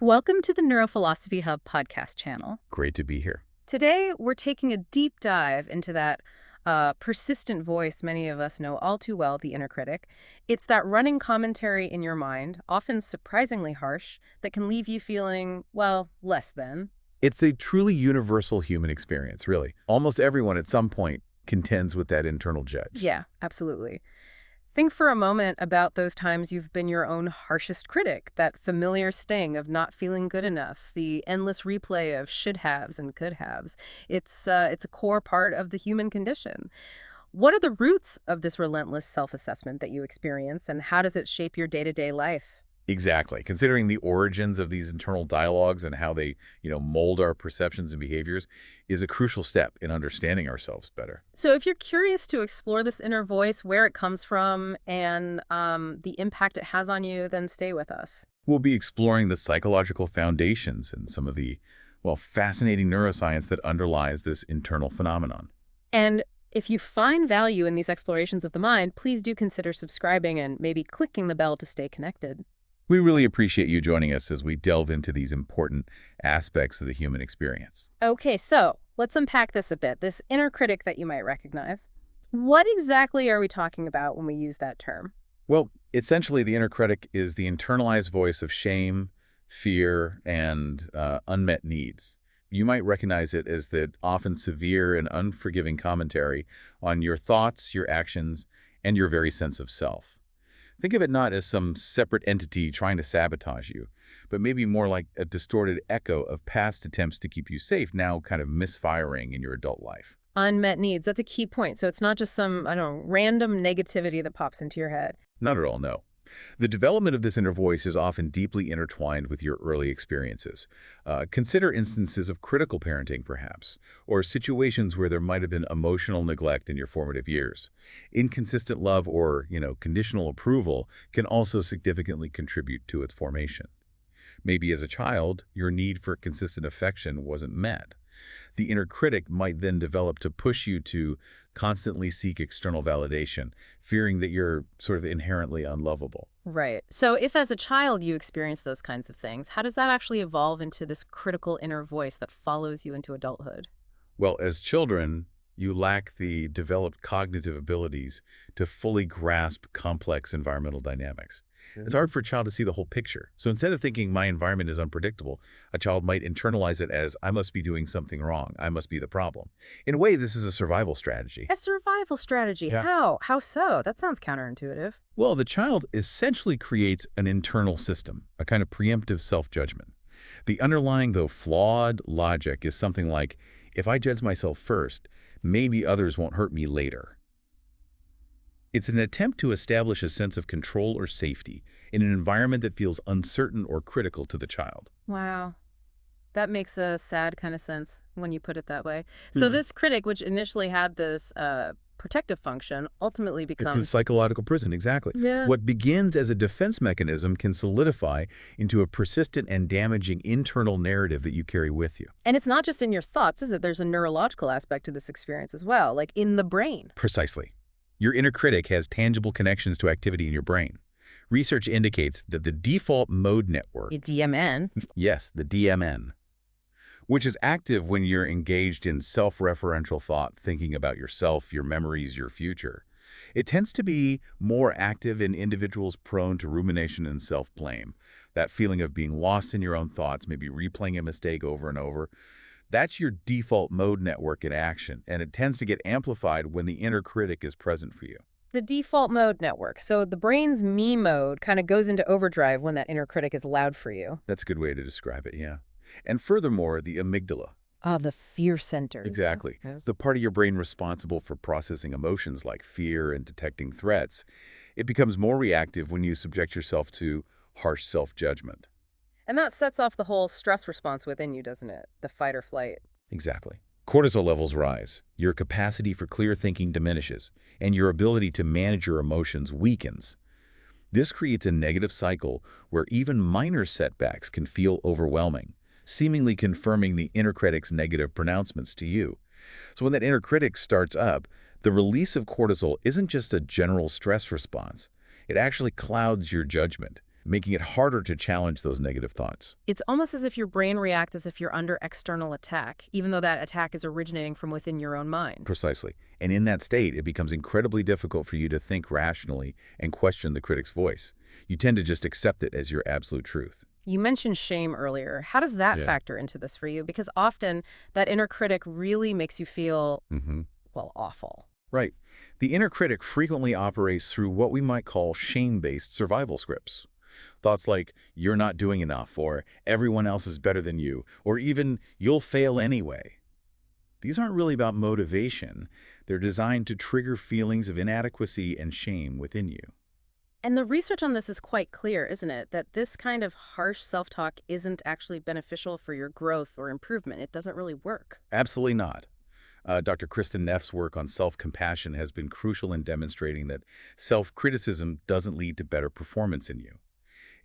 Welcome to the Neurophilosophy Hub podcast channel. Great to be here. Today, we're taking a deep dive into that persistent voice many of us know all too well, the inner critic. It's that running commentary in your mind, often surprisingly harsh, that can leave you feeling, well, less than. It's a truly universal human experience, really. Almost everyone at some point contends with that internal judge. Yeah, absolutely. Think for a moment about those times you've been your own harshest critic, that familiar sting of not feeling good enough, the endless replay of should-haves and could-haves. It's a core part of the human condition. What are the roots of this relentless self-assessment that you experience, and how does it shape your day-to-day life? Exactly. Considering the origins of these internal dialogues and how they, mold our perceptions and behaviors is a crucial step in understanding ourselves better. So if you're curious to explore this inner voice, where it comes from, and the impact it has on you, then stay with us. We'll be exploring the psychological foundations and some of the, fascinating neuroscience that underlies this internal phenomenon. And if you find value in these explorations of the mind, please do consider subscribing and maybe clicking the bell to stay connected. We really appreciate you joining us as we delve into these important aspects of the human experience. Okay, so let's unpack this a bit, this inner critic that you might recognize. What exactly are we talking about when we use that term? Well, essentially, the inner critic is the internalized voice of shame, fear, and unmet needs. You might recognize it as that often severe and unforgiving commentary on your thoughts, your actions, and your very sense of self. Think of it not as some separate entity trying to sabotage you, but maybe more like a distorted echo of past attempts to keep you safe, now kind of misfiring in your adult life. Unmet needs, that's a key point. So it's not just some, I don't know, random negativity that pops into your head. Not at all, no. The development of this inner voice is often deeply intertwined with your early experiences. Consider instances of critical parenting, perhaps, or situations where there might have been emotional neglect in your formative years. Inconsistent love or, conditional approval can also significantly contribute to its formation. Maybe as a child, your need for consistent affection wasn't met. The inner critic might then develop to push you to constantly seek external validation, fearing that you're sort of inherently unlovable. Right. So if as a child you experience those kinds of things, how does that actually evolve into this critical inner voice that follows you into adulthood? Well, as children, you lack the developed cognitive abilities to fully grasp complex environmental dynamics. It's hard for a child to see the whole picture. So instead of thinking my environment is unpredictable, a child might internalize it as I must be doing something wrong. I must be the problem. In a way, this is a survival strategy. A survival strategy. Yeah. How? How so? That sounds counterintuitive. Well, the child essentially creates an internal system, a kind of preemptive self-judgment. The underlying, though flawed, logic is something like, if I judge myself first, maybe others won't hurt me later. It's an attempt to establish a sense of control or safety in an environment that feels uncertain or critical to the child. Wow. That makes a sad kind of sense when you put it that way. So this critic, which initially had this protective function, ultimately becomes... It's a psychological prison, exactly. Yeah. What begins as a defense mechanism can solidify into a persistent and damaging internal narrative that you carry with you. And it's not just in your thoughts, is it? There's a neurological aspect to this experience as well, like in the brain. Precisely. Your inner critic has tangible connections to activity in your brain. Research indicates that the default mode network... DMN. Yes, the DMN, which is active when you're engaged in self-referential thought, thinking about yourself, your memories, your future. It tends to be more active in individuals prone to rumination and self-blame. That feeling of being lost in your own thoughts, maybe replaying a mistake over and over. That's your default mode network in action, and it tends to get amplified when the inner critic is present for you. The default mode network. So the brain's me mode kind of goes into overdrive when that inner critic is loud for you. That's a good way to describe it, yeah. And furthermore, the amygdala. Ah, the fear centers. Exactly. Yes. The part of your brain responsible for processing emotions like fear and detecting threats. It becomes more reactive when you subject yourself to harsh self-judgment. And that sets off the whole stress response within you, doesn't it? The fight or flight. Exactly. Cortisol levels rise, your capacity for clear thinking diminishes, and your ability to manage your emotions weakens. This creates a negative cycle where even minor setbacks can feel overwhelming, seemingly confirming the inner critic's negative pronouncements to you. So when that inner critic starts up, the release of cortisol isn't just a general stress response. It actually clouds your judgment. making it harder to challenge those negative thoughts. It's almost as if your brain reacts as if you're under external attack, even though that attack is originating from within your own mind. Precisely. And in that state, it becomes incredibly difficult for you to think rationally and question the critic's voice. You tend to just accept it as your absolute truth. You mentioned shame earlier. How does that Yeah. factor into this for you? Because often that inner critic really makes you feel, hmm well, awful. Right. The inner critic frequently operates through what we might call shame-based survival scripts. Thoughts like, you're not doing enough, or everyone else is better than you, or even, you'll fail anyway. These aren't really about motivation. They're designed to trigger feelings of inadequacy and shame within you. And the research on this is quite clear, isn't it? That this kind of harsh self-talk isn't actually beneficial for your growth or improvement. It doesn't really work. Absolutely not. Dr. Kristen Neff's work on self-compassion has been crucial in demonstrating that self-criticism doesn't lead to better performance in you.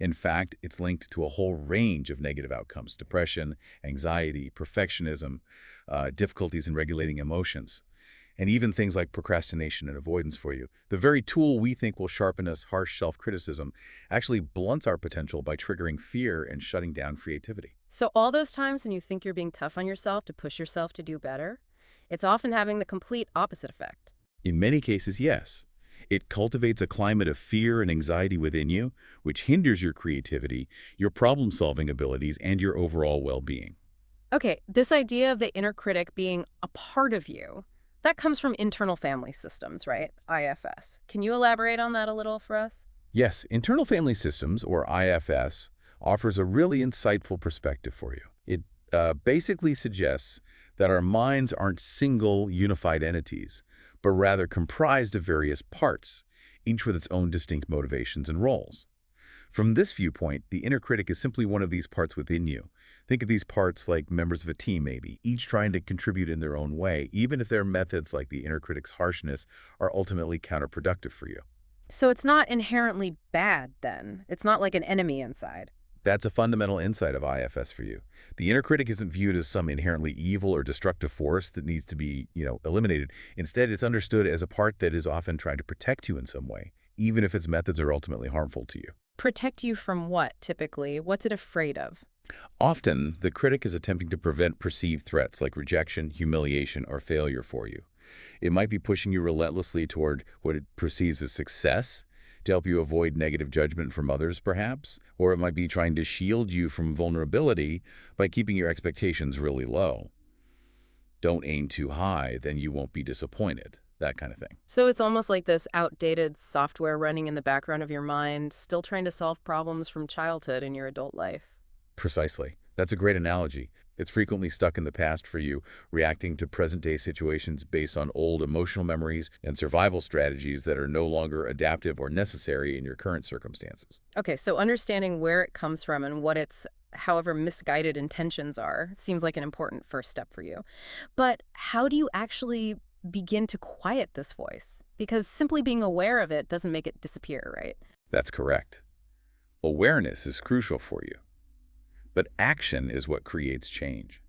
In fact, it's linked to a whole range of negative outcomes: depression, anxiety, perfectionism, difficulties in regulating emotions, and even things like procrastination and avoidance for you. The very tool we think will sharpen us, harsh self-criticism, actually blunts our potential by triggering fear and shutting down creativity. So all those times when you think you're being tough on yourself to push yourself to do better, it's often having the complete opposite effect. In many cases, yes. It cultivates a climate of fear and anxiety within you, which hinders your creativity, your problem-solving abilities, and your overall well-being. Okay, this idea of the inner critic being a part of you, that comes from internal family systems, right? IFS. Can you elaborate on that a little for us? Yes, internal family systems, or IFS, offers a really insightful perspective for you. It basically suggests that our minds aren't single, unified entities, but rather comprised of various parts, each with its own distinct motivations and roles. From this viewpoint, the inner critic is simply one of these parts within you. Think of these parts like members of a team, maybe, each trying to contribute in their own way, even if their methods, like the inner critic's harshness, are ultimately counterproductive for you. So it's not inherently bad then. It's not like an enemy inside. That's a fundamental insight of IFS for you. The inner critic isn't viewed as some inherently evil or destructive force that needs to be, eliminated. Instead, it's understood as a part that is often trying to protect you in some way, even if its methods are ultimately harmful to you. Protect you from what, typically? What's it afraid of? Often, the critic is attempting to prevent perceived threats like rejection, humiliation, or failure for you. It might be pushing you relentlessly toward what it perceives as success, to help you avoid negative judgment from others, perhaps, or it might be trying to shield you from vulnerability by keeping your expectations really low. Don't aim too high, then you won't be disappointed, that kind of thing. So it's almost like this outdated software running in the background of your mind, still trying to solve problems from childhood in your adult life. Precisely. That's a great analogy. It's frequently stuck in the past for you, reacting to present-day situations based on old emotional memories and survival strategies that are no longer adaptive or necessary in your current circumstances. Okay, so understanding where it comes from and what its, however misguided intentions are, seems like an important first step for you. But how do you actually begin to quiet this voice? Because simply being aware of it doesn't make it disappear, right? That's correct. Awareness is crucial for you, but action is what creates change.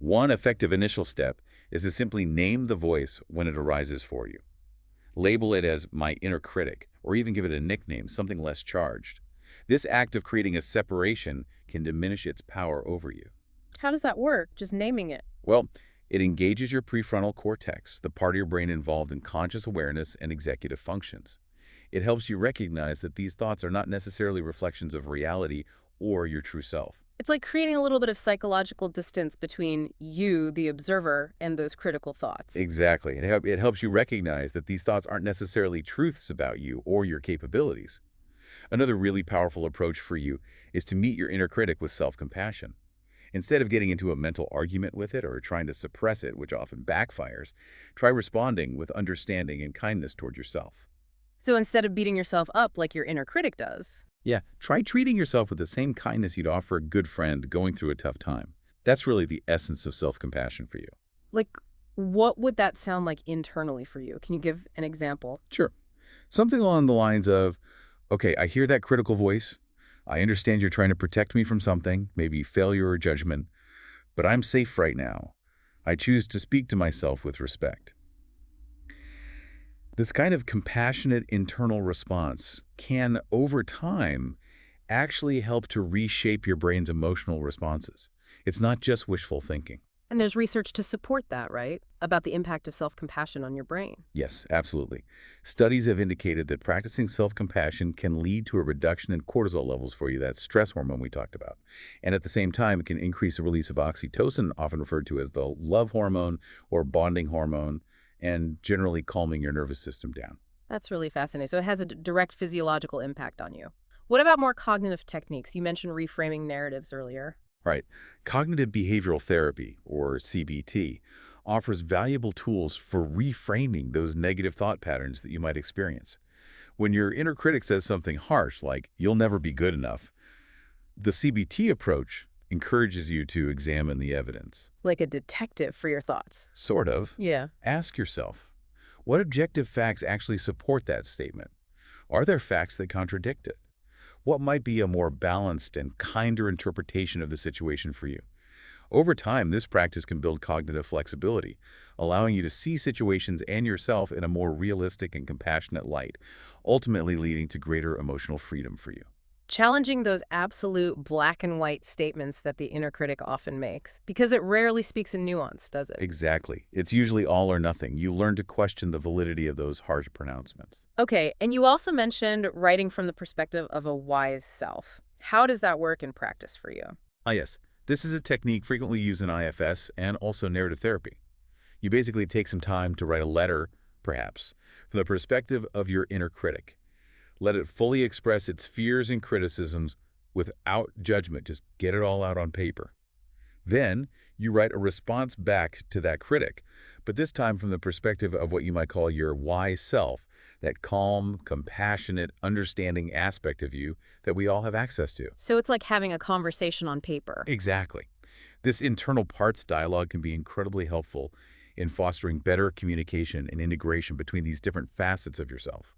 One effective initial step is to simply name the voice when it arises for you. Label it as my inner critic, or even give it a nickname, something less charged. This act of creating a separation can diminish its power over you. How does that work? Just naming it. Well, it engages your prefrontal cortex, the part of your brain involved in conscious awareness and executive functions. It helps you recognize that these thoughts are not necessarily reflections of reality or your true self. It's like creating a little bit of psychological distance between you, the observer, and those critical thoughts. Exactly. It helps you recognize that these thoughts aren't necessarily truths about you or your capabilities. Another really powerful approach for you is to meet your inner critic with self-compassion. Instead of getting into a mental argument with it or trying to suppress it, which often backfires, try responding with understanding and kindness toward yourself. So instead of beating yourself up like your inner critic does, Yeah, try treating yourself with the same kindness you'd offer a good friend going through a tough time. That's really the essence of self-compassion for you. like, what would that sound like internally for you? Can you give an example? Sure. Something along the lines of, okay, I hear that critical voice. I understand you're trying to protect me from something, maybe failure or judgment, but I'm safe right now. I choose to speak to myself with respect. This kind of compassionate internal response can, over time, actually help to reshape your brain's emotional responses. It's not just wishful thinking. And there's research to support that, right? About the impact of self-compassion on your brain. Yes, absolutely. Studies have indicated that practicing self-compassion can lead to a reduction in cortisol levels for you, that stress hormone we talked about. And at the same time, it can increase the release of oxytocin, often referred to as the love hormone or bonding hormone, and generally calming your nervous system down. That's really fascinating. So it has a direct physiological impact on you. What about more cognitive techniques? You mentioned reframing narratives earlier. Right. Cognitive behavioral therapy, or CBT, offers valuable tools for reframing those negative thought patterns that you might experience. When your inner critic says something harsh, like, you'll never be good enough, the CBT approach encourages you to examine the evidence. Like a detective for your thoughts. Sort of. Yeah. Ask yourself, what objective facts actually support that statement? Are there facts that contradict it? What might be a more balanced and kinder interpretation of the situation for you? Over time, this practice can build cognitive flexibility, allowing you to see situations and yourself in a more realistic and compassionate light, ultimately leading to greater emotional freedom for you. Challenging those absolute black and white statements that the inner critic often makes, because it rarely speaks in nuance, does it? Exactly. It's usually all or nothing. You learn to question the validity of those harsh pronouncements. Okay, and you also mentioned writing from the perspective of a wise self. How does that work in practice for you? Ah, yes. This is a technique frequently used in IFS and also narrative therapy. You basically take some time to write a letter, perhaps, from the perspective of your inner critic. Let it fully express its fears and criticisms without judgment. Just get it all out on paper. Then you write a response back to that critic, but this time from the perspective of what you might call your wise self, that calm, compassionate, understanding aspect of you that we all have access to. So it's like having a conversation on paper. Exactly. This internal parts dialogue can be incredibly helpful in fostering better communication and integration between these different facets of yourself.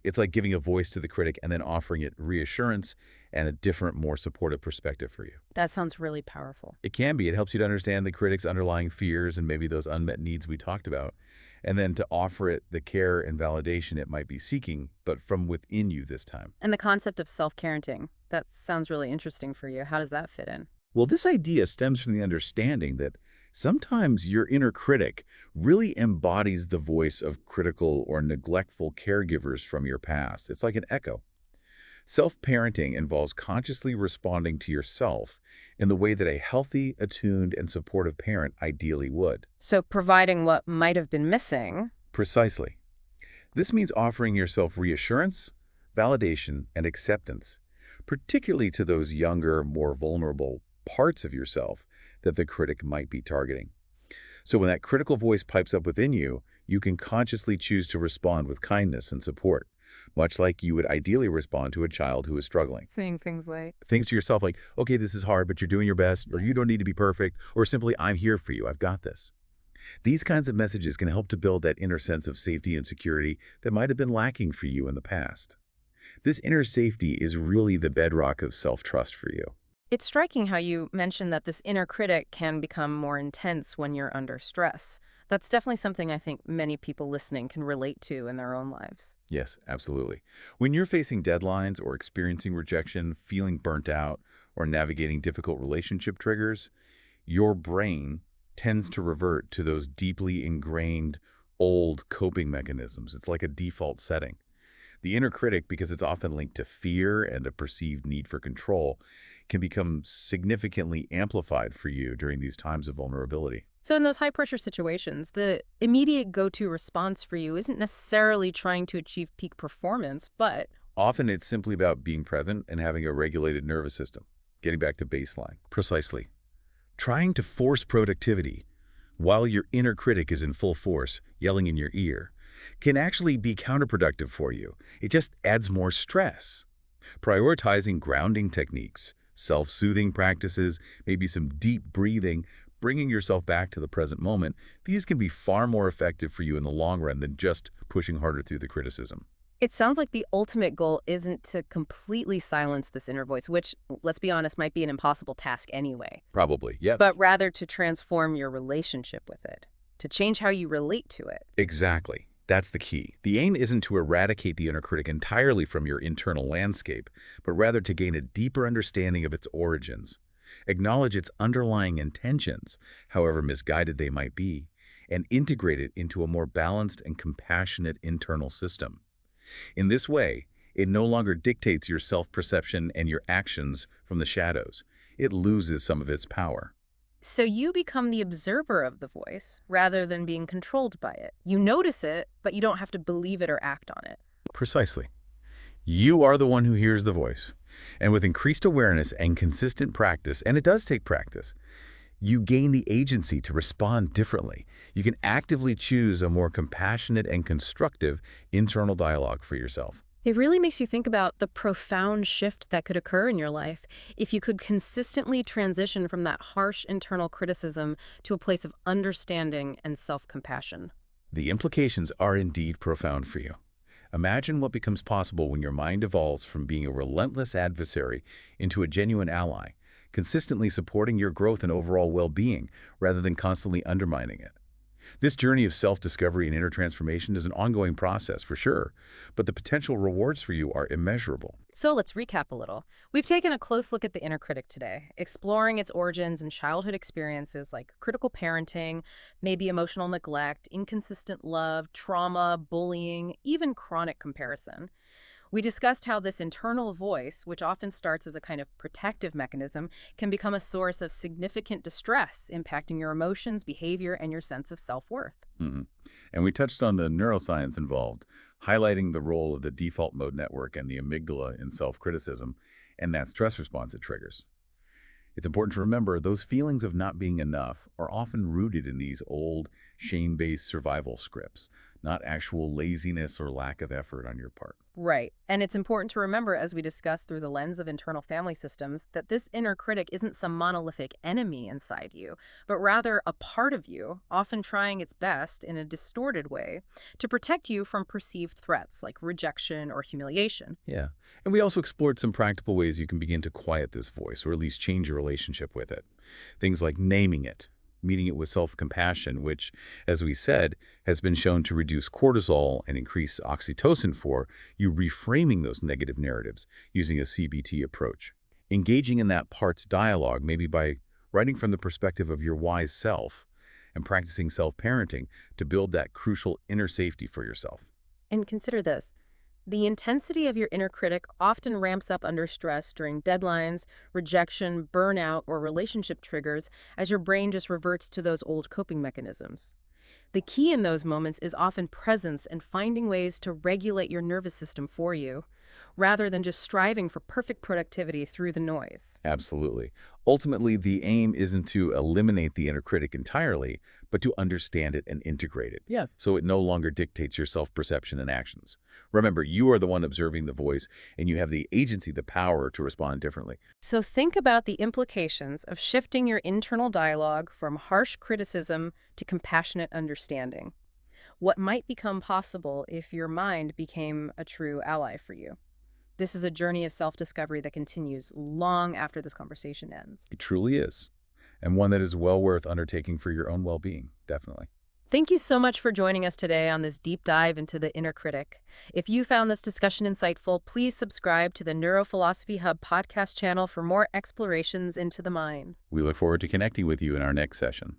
It's like giving a voice to the critic and then offering it reassurance and a different, more supportive perspective for you. That sounds really powerful. It can be. It helps you to understand the critic's underlying fears and maybe those unmet needs we talked about, and then to offer it the care and validation it might be seeking, but from within you this time. And the concept of self-parenting, that sounds really interesting for you. How does that fit in? Well, this idea stems from the understanding that sometimes your inner critic really embodies the voice of critical or neglectful caregivers from your past. It's like an echo. Self-parenting involves consciously responding to yourself in the way that a healthy, attuned, and supportive parent ideally would. So providing what might have been missing. Precisely. This means offering yourself reassurance, validation, and acceptance, particularly to those younger, more vulnerable parts of yourself that the critic might be targeting. So when that critical voice pipes up within you, you can consciously choose to respond with kindness and support, much like you would ideally respond to a child who is struggling. Saying things like, Things to yourself like, okay, this is hard, but you're doing your best, or you don't need to be perfect, or simply, I'm here for you, I've got this. These kinds of messages can help to build that inner sense of safety and security that might have been lacking for you in the past. This inner safety is really the bedrock of self-trust for you. it's striking how you mentioned that this inner critic can become more intense when you're under stress. That's definitely something I think many people listening can relate to in their own lives. Yes, absolutely. When you're facing deadlines or experiencing rejection, feeling burnt out, or navigating difficult relationship triggers, your brain tends to revert to those deeply ingrained, old coping mechanisms. It's like a default setting. The inner critic, because it's often linked to fear and a perceived need for control, can become significantly amplified for you during these times of vulnerability. So in those high-pressure situations, the immediate go-to response for you isn't necessarily trying to achieve peak performance, but Often it's simply about being present and having a regulated nervous system, getting back to baseline. Precisely. Trying to force productivity while your inner critic is in full force, yelling in your ear, can actually be counterproductive for you. It just adds more stress. Prioritizing grounding techniques, self-soothing practices, maybe some deep breathing, bringing yourself back to the present moment, these can be far more effective for you in the long run than just pushing harder through the criticism. it sounds like the ultimate goal isn't to completely silence this inner voice, which, let's be honest, might be an impossible task anyway, Probably, yes. but rather to transform your relationship with it, to change how you relate to it. Exactly. That's the key. The aim isn't to eradicate the inner critic entirely from your internal landscape, but rather to gain a deeper understanding of its origins. Acknowledge its underlying intentions, however misguided they might be, and integrate it into a more balanced and compassionate internal system. In this way, it no longer dictates your self-perception and your actions from the shadows. It loses some of its power. So you become the observer of the voice rather than being controlled by it. You notice it, but you don't have to believe it or act on it. Precisely. You are the one who hears the voice. And with increased awareness and consistent practice, and it does take practice, you gain the agency to respond differently. You can actively choose a more compassionate and constructive internal dialogue for yourself. It really makes you think about the profound shift that could occur in your life if you could consistently transition from that harsh internal criticism to a place of understanding and self-compassion. The implications are indeed profound for you. Imagine what becomes possible when your mind evolves from being a relentless adversary into a genuine ally, consistently supporting your growth and overall well-being rather than constantly undermining it. This journey of self-discovery and inner transformation is an ongoing process, for sure, but the potential rewards for you are immeasurable. So let's recap a little. We've taken a close look at the inner critic today, exploring its origins and childhood experiences like critical parenting, maybe emotional neglect, inconsistent love, trauma, bullying, even chronic comparison. We discussed how this internal voice, which often starts as a kind of protective mechanism, can become a source of significant distress, impacting your emotions, behavior, and your sense of self-worth. Mhm. And we touched on the neuroscience involved, highlighting the role of the default mode network and the amygdala in self-criticism and that stress response it triggers. It's important to remember those feelings of not being enough are often rooted in these old, shame-based survival scripts, not actual laziness or lack of effort on your part. Right. And it's important to remember, as we discussed through the lens of internal family systems, that this inner critic isn't some monolithic enemy inside you, but rather a part of you, often trying its best in a distorted way to protect you from perceived threats like rejection or humiliation. Yeah. And we also explored some practical ways you can begin to quiet this voice, or at least change your relationship with it. Things like naming it, meeting it with self-compassion, which, as we said, has been shown to reduce cortisol and increase oxytocin for you reframing those negative narratives using a CBT approach. Engaging in that part's dialogue, maybe by writing from the perspective of your wise self and practicing self-parenting to build that crucial inner safety for yourself. And consider this. The intensity of your inner critic often ramps up under stress during deadlines, rejection, burnout, or relationship triggers as your brain just reverts to those old coping mechanisms. The key in those moments is often presence and finding ways to regulate your nervous system for you, rather than just striving for perfect productivity through the noise. Absolutely. Ultimately, the aim isn't to eliminate the inner critic entirely, but to understand it and integrate it. Yeah. So it no longer dictates your self-perception and actions. Remember, you are the one observing the voice, and you have the agency, the power to respond differently. So think about the implications of shifting your internal dialogue from harsh criticism to compassionate understanding. What might become possible if your mind became a true ally for you? This is a journey of self-discovery that continues long after this conversation ends. It truly is, and one that is well worth undertaking for your own well-being, definitely. Thank you so much for joining us today on this deep dive into the inner critic. If you found this discussion insightful, please subscribe to the Neurophilosophy Hub podcast channel for more explorations into the mind. We look forward to connecting with you in our next session.